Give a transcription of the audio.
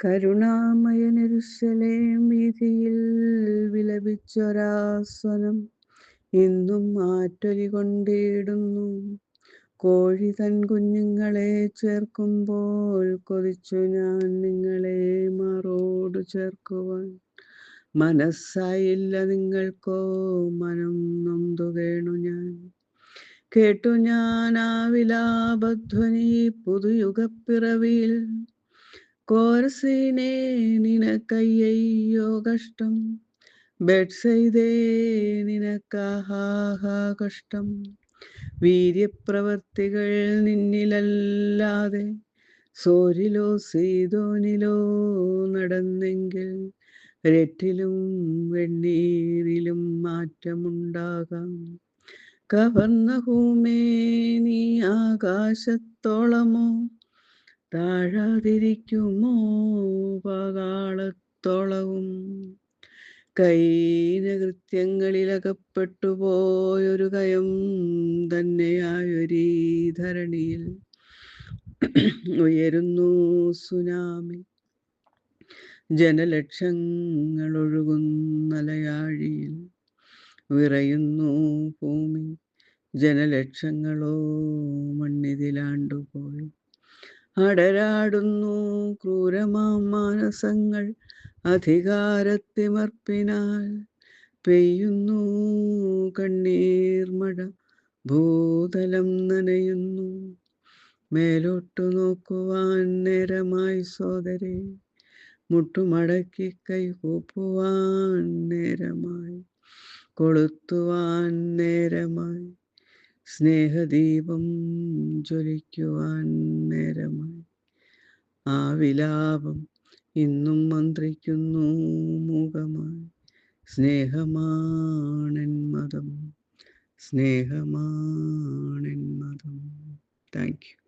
കരുണാമയനെരുശലേം വീഥിയിൽ വിലപിച്ചൊരാസ്വനം ഇന്നും മാറ്റൊലി കൊണ്ടിടുന്നു. കോഴി തൻ കുഞ്ഞുങ്ങളെ ചേർക്കുമ്പോൾ കൊതിച്ചു ഞാൻ നിങ്ങളെ മാറോടു ചേർക്കുവാൻ. മനസ്സായില്ല നിങ്ങൾക്കോ, മനം നൊന്തു കേണു ഞാൻ. കേട്ടു ഞാൻ ആ വിലാപധ്വനി പുതുയുഗപ്പിറവിയിൽ. കോരസീനേ നിനക്കയ്യയ്യോ കഷ്ടം, ബെത്സയിദേ നിനക്കാഹാഹാ കഷ്ടം. വീര്യപ്രവർത്തികൾ നിന്നിലല്ലാതെ സോരിലോ സീദോനിലോ നടന്നെങ്കിൽ രറ്റിലും വെണ്ണീരിലും മാറ്റമുണ്ടാകാം. കവർന്നഹൂമേ, നീ ആകാശത്തോളമോ താഴാതിരിക്കുമോ പാതാളത്തോളവും. കൈനകൃത്യങ്ങളിലകപ്പെട്ടുപോയൊരു കയം തന്നെയായൊരീ ധരണിയിൽ ഉയരുന്നു സുനാമി. ജനലക്ഷങ്ങളൊഴുകുന്നലയാഴിയിൽ വിറയുന്നു ഭൂമി. ജനലക്ഷങ്ങളോ മണ്ണിതിലാണ്ടുപോയി. അടരാടുന്നു ക്രൂരമാം മാനസങ്ങൾ അധികാരത്തിമർപ്പിനാൽ. പെയ്യുന്നു കണ്ണീർ മഴ, ഭൂതലം നനയുന്നു. മേലോട്ടു നോക്കുവാൻ നേരമായി സോദരേ, മുട്ടുമടക്കി കൈകൂപ്പുവാൻ നേരമായി, കൊളുത്തുവാൻ നേരമായി, സ്നേഹദീപം ജ്വലിക്കുവാൻ നേരമായി. ആ വിലാപം ഇന്നും മന്ത്രിക്കുന്നു മൂകമായി. സ്നേഹമാണെൻ മതം, സ്നേഹമാണെൻ മതം. Thank you.